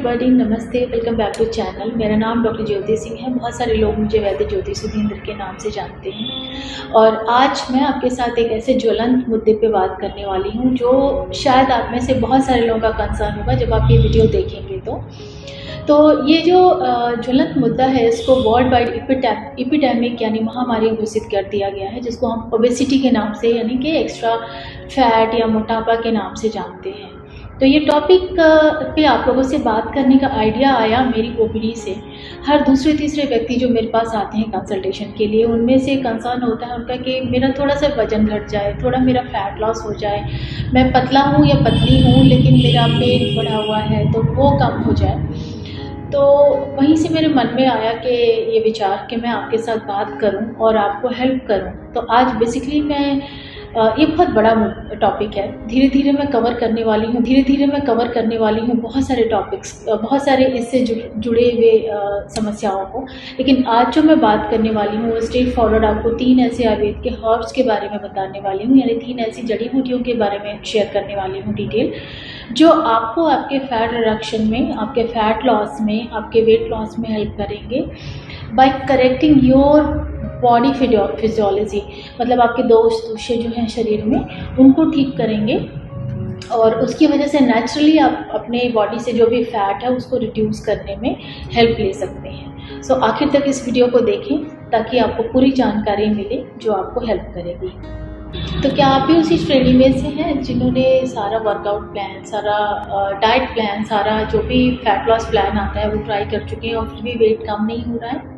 Everybody, नमस्ते, welcome back to channel. मेरा नाम डॉक्टर ज्योति सिंह है। बहुत सारे लोग मुझे वैद्य ज्योति सुधींद्र के नाम से जानते हैं और आज मैं आपके साथ एक ऐसे ज्वलंत मुद्दे पे बात करने वाली हूँ जो शायद आप में से बहुत सारे लोगों का कंसर्न होगा जब आप ये वीडियो देखेंगे। तो ये जो ज्वलंत मुद्दा है इसको वर्ल्ड वाइड एपिडेमिक यानी महामारी घोषित कर दिया गया है, जिसको हम ओबेसिटी के नाम से यानी कि एक्स्ट्रा फैट या मोटापा के नाम से जानते हैं। तो ये टॉपिक पे आप लोगों से बात करने का आइडिया आया मेरी ओपीडी से। हर दूसरे तीसरे व्यक्ति जो मेरे पास आते हैं कंसल्टेशन के लिए, उनमें से कंसर्न होता है उनका कि मेरा थोड़ा सा वजन घट जाए, थोड़ा मेरा फैट लॉस हो जाए, मैं पतला हूँ या पतली हूँ लेकिन मेरा पेट बढ़ा हुआ है तो वो कम हो जाए। तो वहीं से मेरे मन में आया कि ये विचार कि मैं आपके साथ बात करूं और आपको हेल्प करूं। तो आज बेसिकली मैं ये बहुत बड़ा टॉपिक है, धीरे धीरे मैं कवर करने वाली हूँ बहुत सारे टॉपिक्स, बहुत सारे इससे जुड़े हुए समस्याओं को। लेकिन आज जो मैं बात करने वाली हूँ वो स्ट्रेट फॉरवर्ड आपको 3 ऐसे आयुर्वेद के हर्ब्स के बारे में बताने वाली हूँ, यानी 3 ऐसी जड़ी बूटियों के बारे में शेयर करने वाली हूँ डिटेल, जो आपको आपके फैट रिडक्शन में, आपके फैट लॉस में, आपके वेट लॉस में हेल्प करेंगे by correcting your body physiology. मतलब आपके दोष दूषे जो हैं शरीर में उनको ठीक करेंगे और उसकी वजह से नेचुरली आप अपने बॉडी से जो भी फैट है उसको रिड्यूस करने में हेल्प ले सकते हैं। सो आखिर तक इस वीडियो को देखें ताकि आपको पूरी जानकारी मिले जो आपको हेल्प करेगी। तो क्या आप भी उसी श्रेणी में से हैं जिन्होंने सारा वर्कआउट प्लान, सारा डाइट प्लान, सारा जो भी फैट लॉस प्लान आता है वो ट्राई कर चुके हैं और फिर भी वेट कम नहीं हो रहा है?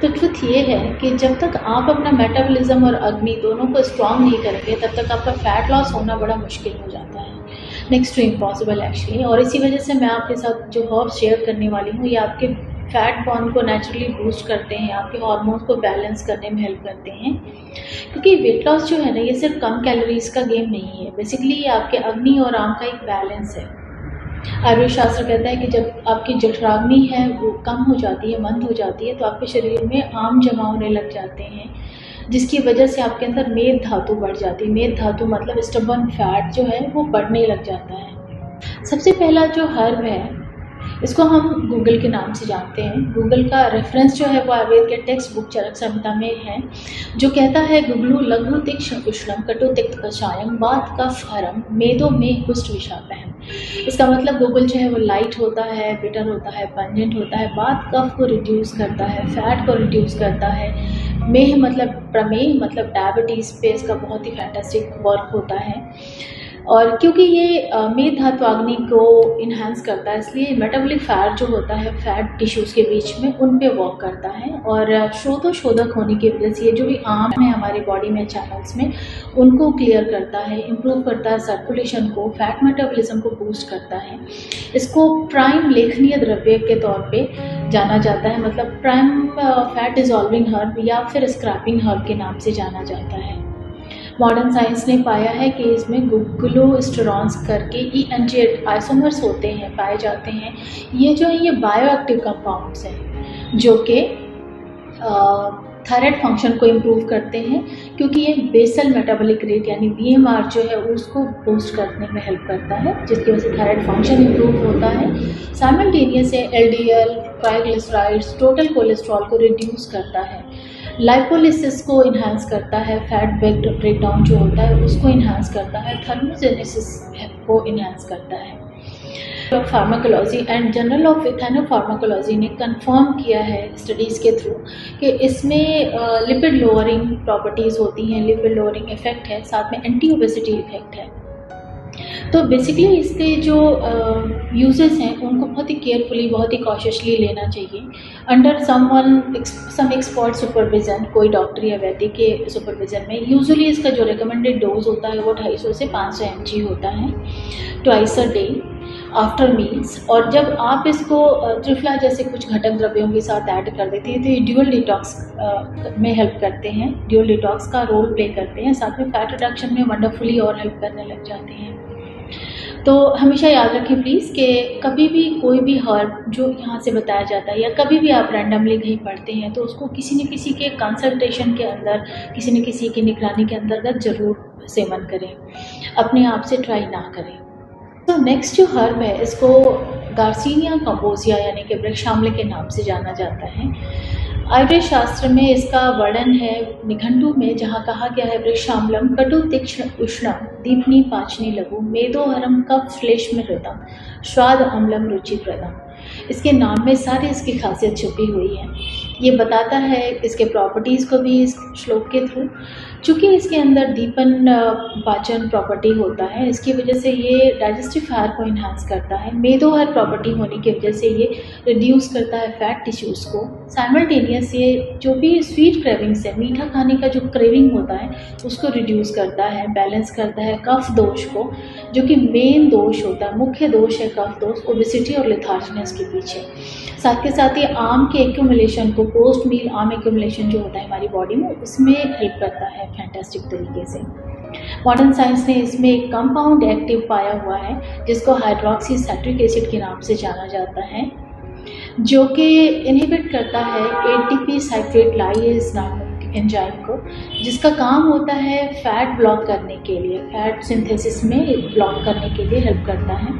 तो ट्रुथ ये है कि जब तक आप अपना मेटाबॉलिज्म और अग्नि दोनों को स्ट्रॉन्ग नहीं करेंगे तब तक आपका फैट लॉस होना बड़ा मुश्किल हो जाता है, नेक्स्ट टू इम्पॉसिबल एक्चुअली। और इसी वजह से मैं आपके साथ जो हर्ब्स शेयर करने वाली हूँ ये आपके फैट बर्न को नेचुरली बूस्ट करते हैं, आपके हार्मोन्स को बैलेंस करने में हेल्प करते हैं। क्योंकि वेट लॉस जो है ना, ये सिर्फ कम कैलोरीज का गेम नहीं है, बेसिकली ये आपके अग्नि और आम का एक बैलेंस है। आयुर्वेद शास्त्र कहता है कि जब आपकी जठराग्नि है वो कम हो जाती है, मंद हो जाती है, तो आपके शरीर में आम जमा होने लग जाते हैं, जिसकी वजह से आपके अंदर मेद धातु बढ़ जाती है। मेद धातु मतलब स्टबर्न फैट जो है वो बढ़ने लग जाता है। सबसे पहला जो हर्ब है इसको हम गूगल के नाम से जानते हैं। गूगल का रेफरेंस जो है वो आयुर्वेद के टेक्स्ट बुक चरक संहिता में है, जो कहता है गुगलू लघु तिक्ष उष्णम कटु तिक्त कषायम वात कफ हरम मेदो में कुष्ठ विषापहम। इसका मतलब गूगल जो है वो लाइट होता है, बिटर होता है, पंजेंट होता है, वात कफ को रिड्यूस करता है, फैट को रिड्यूस करता है, मेह मतलब प्रमेह मतलब डायबिटीज़ पे इसका बहुत ही फैंटास्टिक वर्क होता है। और क्योंकि ये मेद धात्वाग्नि को इन्हांस करता है इसलिए मेटाबॉलिक फैट जो होता है फैट टिश्यूज़ के बीच में उन पे वर्क करता है और शोधक होने की वजह से ये जो भी आम है हमारी बॉडी में चैनल्स में उनको क्लियर करता है, इम्प्रूव करता है सर्कुलेशन को, फैट मेटाबॉलिज्म को बूस्ट करता है। इसको प्राइम लेखनीय द्रव्य के तौर पे जाना जाता है, मतलब प्राइम फैट डिजॉल्विंग हर्ब या फिर स्क्रैपिंग हर्ब के नाम से जाना जाता है। मॉडर्न साइंस ने पाया है कि इसमें गुगुलोस्टेरॉन्स करके ENG आइसोमर्स होते हैं, पाए जाते हैं। ये जो है ये बायोएक्टिव कंपाउंड्स हैं जो कि थायराइड फंक्शन को इम्प्रूव करते हैं, क्योंकि ये बेसल मेटाबॉलिक रेट यानी BMR जो है उसको बूस्ट करने में हेल्प करता है, जिसकी वजह से थायराइड फंक्शन इम्प्रूव होता है। साइमल्टेनियस से LDL, ट्राइग्लिसराइड्स, टोटल कोलेस्ट्रॉल को रिड्यूस करता है, लाइपोलिसिस को इन्हांस करता है, फैट ब्रेकडाउन जो होता है उसको इन्हांस करता है, थर्मोजेनेसिस को इन्हांस करता है। फार्माकोलॉजी एंड जर्नल ऑफ इथेनोफार्माकोलॉजी ने कंफर्म किया है स्टडीज़ के थ्रू कि इसमें लिपिड लोअरिंग प्रॉपर्टीज़ होती हैं, लिपिड लोअरिंग इफेक्ट है, साथ में एंटी ओबेसिटी इफेक्ट है। तो बेसिकली इसके जो यूजेस हैं उनको बहुत ही केयरफुली, बहुत ही कॉशियसली लेना चाहिए अंडर सम एक्सपर्ट सुपरविज़न, कोई डॉक्टर या वैद्य के सुपरविज़न में। यूजुअली इसका जो रिकमेंडेड डोज होता है वो 250 से 500 mg होता है twice a day after meals. और जब आप इसको त्रिफला जैसे कुछ घटक द्रव्यों के साथ ऐड कर देते हैं तो ये ड्यूअल डिटॉक्स में हेल्प करते हैं, ड्यूअल डिटॉक्स का रोल प्ले करते हैं, साथ में फैट रिडक्शन में वंडरफुली और हेल्प करने लग जाते हैं। तो हमेशा याद रखें प्लीज़ कि कभी भी कोई भी हर्ब जो यहाँ से बताया जाता है या कभी भी आप रैंडमली कहीं पढ़ते हैं तो उसको किसी न किसी के कंसल्टेशन के अंदर, किसी न किसी की निगरानी के अंतर्गत ज़रूर सेवन करें, अपने आप से ट्राई ना करें। तो नेक्स्ट जो हर्ब है इसको गार्सिनिया कंपोजिया यानी कि वृक्ष आंवले के नाम से जाना जाता है। आयुर्वेद शास्त्र में इसका वर्णन है निघंटु में, जहाँ कहा गया है वृक्षाम्लम कटु तीक्ष्ण उष्णम दीपनी पाचनी लघु मेदोहरम कफ श्लेष्म हृदम स्वाद अम्लम रुचि प्रदम। इसके नाम में सारी इसकी खासियत छुपी हुई है। ये बताता है इसके प्रॉपर्टीज़ को भी इस श्लोक के थ्रू। चूँकि इसके अंदर दीपन पाचन प्रॉपर्टी होता है, इसकी वजह से ये डाइजेस्टिव फायर को इन्हांस करता है। मेदोहर प्रॉपर्टी होने की वजह से ये रिड्यूस करता है फैट टिश्यूज़ को। साइमल्टेनियस ये जो भी स्वीट क्रेविंग्स है, मीठा खाने का जो क्रेविंग होता है उसको रिड्यूस करता है, बैलेंस करता है कफ दोष को, जो कि मेन दोष होता है, मुख्य दोष है कफ दोष, ओबेसिटी और लेथार्जीनेस के पीछे। साथ के साथ ये आम के एक्यूमुलेशन को, पोस्ट मील आम एक्यूमुलेशन जो होता है हमारी बॉडी में, उसमें हेल्प करता है फैंटास्टिक तरीके से। मॉडर्न साइंस ने इसमें एक कंपाउंड एक्टिव पाया हुआ है जिसको हाइड्रोक्सी साइट्रिक एसिड के नाम से जाना जाता है, जो कि इनहिबिट करता है एटीपी साइट्रेट लाइएज नामक एंजाइम को, जिसका काम होता है फैट ब्लॉक करने के लिए, फैट सिंथेसिस में ब्लॉक करने के लिए हेल्प करता है।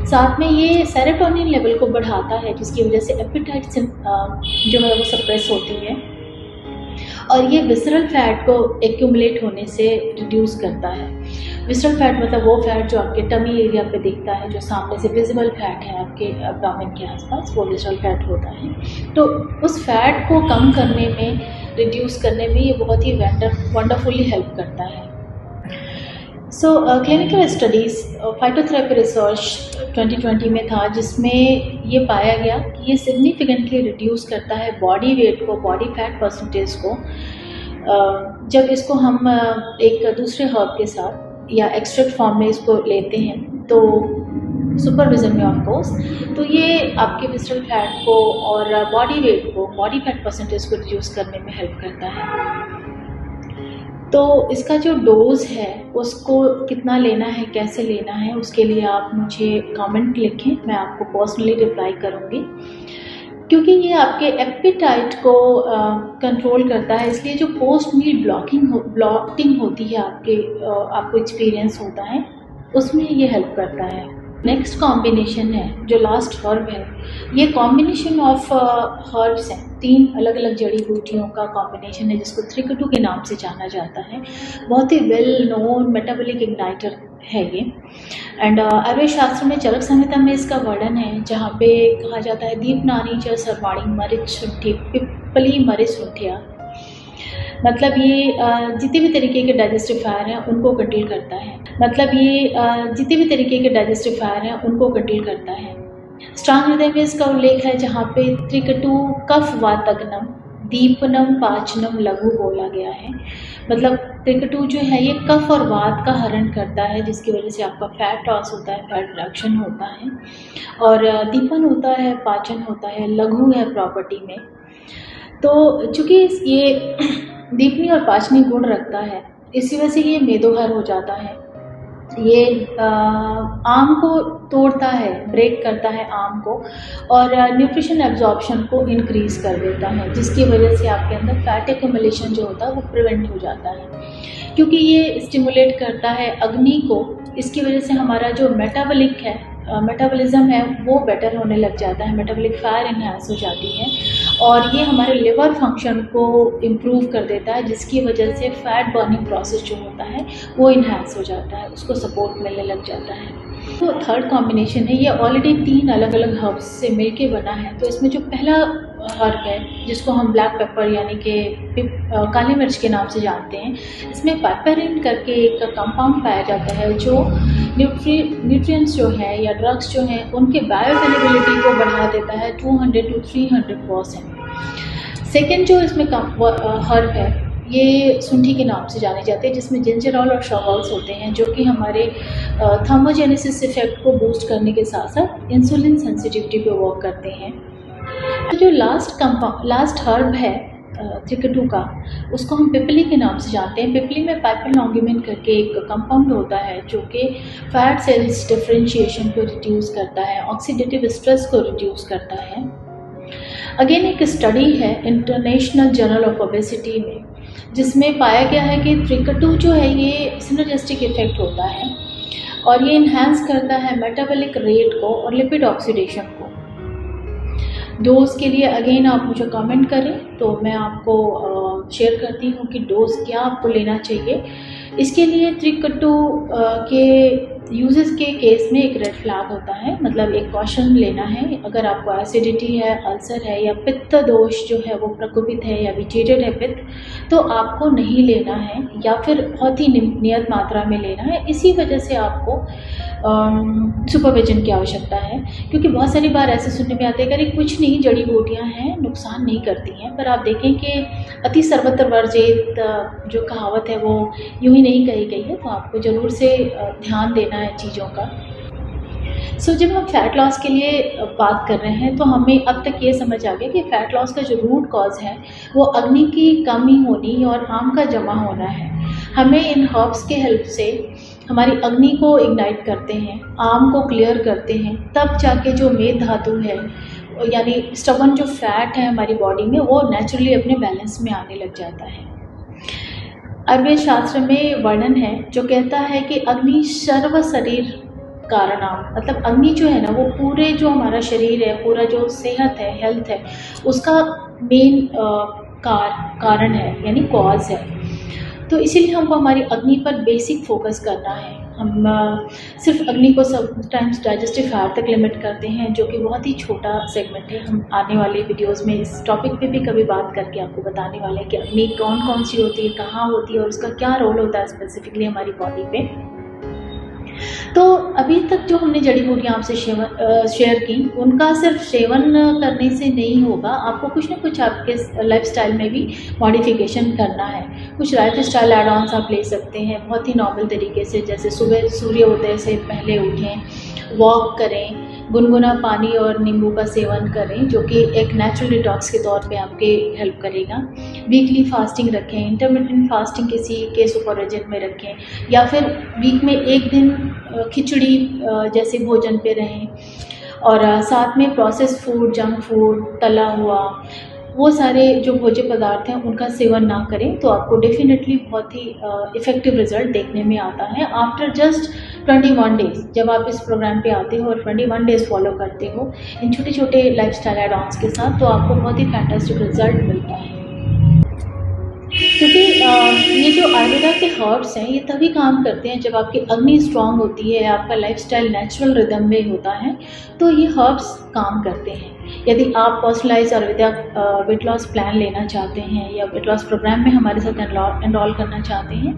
साथ में ये सेरोटोनिन लेवल को बढ़ाता है, जिसकी वजह से एपेटाइट जो है वो सप्रेस होती है, और ये विसरल फैट को एक्यूमुलेट होने से रिड्यूस करता है। विसरल फैट मतलब वो फैट जो आपके टमी एरिया पे दिखता है, जो सामने से विजिबल फैट है आपके एब्डोमेन के आसपास, वो विसरल फैट होता है। तो उस फैट को कम करने में, रिड्यूस करने में ये बहुत ही वंडरफुली हेल्प करता है। So clinical studies phytotherapy research 2020 में था, जिसमें ये पाया गया कि ये सिग्निफिकेंटली रिड्यूस करता है बॉडी वेट को, बॉडी फैट परसेंटेज को, जब इसको हम एक दूसरे हर्ब के साथ या एक्सट्रैक्ट फॉर्म में इसको लेते हैं, तो सुपरविजन में ऑफ कोर्स, तो ये आपके विसरल फैट को और बॉडी वेट को, बॉडी फैट परसेंटेज को रिड्यूस करने में हेल्प करता है। तो इसका जो डोज है उसको कितना लेना है, कैसे लेना है, उसके लिए आप मुझे कमेंट लिखें, मैं आपको पर्सनली रिप्लाई करूँगी, क्योंकि ये आपके एपेटाइट को कंट्रोल करता है। इसलिए जो पोस्ट मील ब्लॉटिंग होती है आपको एक्सपीरियंस होता है, उसमें ये हेल्प करता है। नेक्स्ट कॉम्बिनेशन है जो लास्ट हर्ब है, ये कॉम्बिनेशन ऑफ हर्ब्स हैं, 3 अलग अलग जड़ी बूटियों का कॉम्बिनेशन है, जिसको त्रिकटु के नाम से जाना जाता है। बहुत ही वेल नोन मेटाबॉलिक इग्नाइटर है ये। एंड आयुर्वेद शास्त्र में चरक संहिता में इसका वर्णन है, जहाँ पे कहा जाता है दीपनानी च सर्वाणी मरिच शुंठी पिप्पली मरिच शुंठिया, मतलब ये जितने भी तरीके के डाइजेस्टिव फायर हैं उनको कंट्रोल करता है। जितने भी तरीके के डाइजेस्टिव फायर हैं उनको कंट्रोल करता है। स्ट्रांग हृदय में इसका उल्लेख है, जहाँ पे त्रिकटु कफ वातग्नम दीपनम पाचनम लघु बोला गया है। मतलब त्रिकटु जो है ये कफ और वात का हरण करता है, जिसकी वजह से आपका फैट लॉस होता है, फैट रिडक्शन होता है, और दीपन होता है, पाचन होता है, लघु है प्रॉपर्टी में। तो चूँकि ये दीपनी और पाचनी गुण रखता है, इसी वजह से ये मेदोहर हो जाता है। ये आम को तोड़ता है, ब्रेक करता है आम को, और न्यूट्रिशन एब्जॉर्प्शन को इंक्रीज कर देता है, जिसकी वजह से आपके अंदर फैट एक्यूमुलेशन जो होता है वो प्रिवेंट हो जाता है। क्योंकि ये स्टिमुलेट करता है अग्नि को, इसकी वजह से हमारा जो मेटाबॉलिज्म है वो बेटर होने लग जाता है, मेटाबॉलिक फायर इन्हांस हो जाती है, और ये हमारे लिवर फंक्शन को इम्प्रूव कर देता है, जिसकी वजह से फैट बर्निंग प्रोसेस जो होता है वो इन्हांस हो जाता है, उसको सपोर्ट मिलने लग जाता है। तो थर्ड कॉम्बिनेशन है, ये ऑलरेडी 3 अलग अलग हर्ब्स से मिलके बना है। तो इसमें जो पहला हर्ब है, जिसको हम ब्लैक पेपर यानी कि काली मिर्च के नाम से जानते हैं, इसमें पाइपरिन करके एक कंपाउंड पाया जाता है, जो न्यूट्रिएंट्स जो है या ड्रग्स जो हैं उनके बायोअवेलेबिलिटी को बढ़ा देता है 200 to 300%। सेकेंड जो इसमें हर्ब है, ये सुंठी के नाम से जाने जाते हैं, जिसमें जिंजरॉल और शॉवल्स होते हैं, जो कि हमारे थर्मोजेनेसिस इफेक्ट को बूस्ट करने के साथ साथ इंसुलिन सेंसिटिविटी पे वर्क करते हैं। जो लास्ट हर्ब है त्रिकटु का, उसको हम पिपली के नाम से जानते हैं। पिपली में पाइपरलॉन्गिमिन करके एक कंपाउंड होता है, जो कि फैट सेल्स डिफरेंशिएशन को रिड्यूस करता है, ऑक्सीडेटिव स्ट्रेस को रिड्यूस करता है। अगेन एक स्टडी है इंटरनेशनल जर्नल ऑफ ओबेसिटी में, जिसमें पाया गया है कि त्रिकटु जो है ये सिनर्जिस्टिक इफेक्ट होता है। और ये इन्हांस करता है मेटाबॉलिक रेट को और लिपिड ऑक्सीडेशन को। डोज के लिए अगेन आप मुझे कमेंट करें तो मैं आपको शेयर करती हूँ कि डोज क्या आपको लेना चाहिए। इसके लिए त्रिकट्टू के यूजेस के केस में एक रेड फ्लैग होता है, मतलब एक कॉशन लेना है। अगर आपको एसिडिटी है, अल्सर है या पित्त दोष जो है वो प्रकोपित है या विचेटेड है पित्त, तो आपको नहीं लेना है या फिर बहुत ही नियत मात्रा में लेना है। इसी वजह से आपको सुपरविजन की आवश्यकता है, क्योंकि बहुत सारी बार ऐसे सुनने में आते हैं कि कुछ नहीं, जड़ी बूटियाँ हैं, नुकसान नहीं करती हैं। पर आप देखें कि अति सर्वत्र वर्जित जो कहावत है वो यूँ ही नहीं कही गई है, तो आपको ज़रूर से ध्यान देना है चीज़ों का। जब हम फ़ैट लॉस के लिए बात कर रहे हैं तो हमें अब तक ये समझ आ गया कि फ़ैट लॉस का जो रूट कॉज है वो अग्नि की कमी होनी और आम का जमा होना है। हमें इन हर्ब्स के हेल्प से हमारी अग्नि को इग्नाइट करते हैं, आम को क्लियर करते हैं, तब जाके जो मेद धातु है यानी स्टबन जो फैट है हमारी बॉडी में वो नेचुरली अपने बैलेंस में आने लग जाता है। आयुर्वेद शास्त्र में वर्णन है जो कहता है कि अग्नि सर्व शरीर कारणाम, मतलब अग्नि जो है ना वो पूरे जो हमारा शरीर है, पूरा जो सेहत है, हेल्थ है, उसका मेन कारण है यानी कॉज है। तो इसीलिए हमको हमारी अग्नि पर बेसिक फोकस करना है। हम सिर्फ अग्नि को समटाइम्स डाइजेस्टिव फायर तक लिमिट करते हैं, जो कि बहुत ही छोटा सेगमेंट है। हम आने वाले वीडियोस में इस टॉपिक पे भी कभी बात करके आपको बताने वाले हैं कि अग्नि कौन कौन सी होती है, कहाँ होती है और उसका क्या रोल होता है स्पेसिफिकली हमारी बॉडी पे। तो अभी तक जो हमने जड़ी बूटियाँ आपसे शेयर की, उनका सिर्फ सेवन करने से नहीं होगा, आपको कुछ ना कुछ आपके लाइफस्टाइल में भी मॉडिफिकेशन करना है। कुछ लाइफस्टाइल एड ऑन्स आप ले सकते हैं बहुत ही नॉर्मल तरीके से, जैसे सुबह सूर्योदय से पहले उठें, वॉक करें, गुनगुना पानी और नींबू का सेवन करें जो कि एक नेचुरल डिटॉक्स के तौर पे आपके हेल्प करेगा। वीकली फास्टिंग रखें, इंटरमिटेंट फास्टिंग किसी के सुपरविजन में रखें, या फिर वीक में एक दिन खिचड़ी जैसे भोजन पे रहें। और साथ में प्रोसेस फूड, जंक फूड, तला हुआ, वो सारे जो भोज्य पदार्थ हैं उनका सेवन ना करें, तो आपको डेफिनेटली बहुत ही इफ़ेक्टिव रिजल्ट देखने में आता है आफ्टर जस्ट 21 डेज़। जब आप इस प्रोग्राम पे आते हो और 21 डेज़ फॉलो करते हो इन छोटे छोटे लाइफस्टाइल एड ऑन्स के साथ, तो आपको बहुत ही फैंटास्टिक रिजल्ट मिलता है। क्योंकि ये जो आयुर्वेदा के हर्ब्स हैं ये तभी काम करते हैं जब आपकी अग्नि स्ट्रांग होती है, आपका लाइफस्टाइल नेचुरल रिदम में होता है, तो ये हर्ब्स काम करते हैं। यदि आप personalise Ayurveda weight loss plan लेना चाहते हैं या वेट लॉस प्रोग्राम में हमारे साथ एनरोल करना चाहते हैं,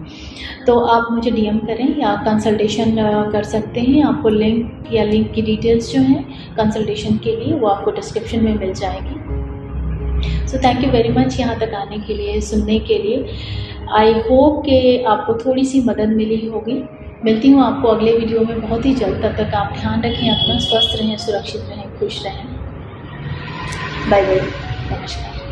तो आप मुझे डीएम करें या कंसल्टेशन कर सकते हैं। आपको लिंक या लिंक की डिटेल्स जो हैं कंसल्टेशन के लिए वो आपको डिस्क्रिप्शन में मिल जाएगी। So thank you very much यहाँ तक आने के लिए, सुनने के लिए। आई होप कि आपको थोड़ी सी मदद मिली होगी। मिलती हूँ आपको अगले वीडियो में बहुत ही जल्द। तब तक आप ध्यान रखें अपना, स्वस्थ रहें, सुरक्षित रहें, खुश रहें। बाय बाय, नमस्कार।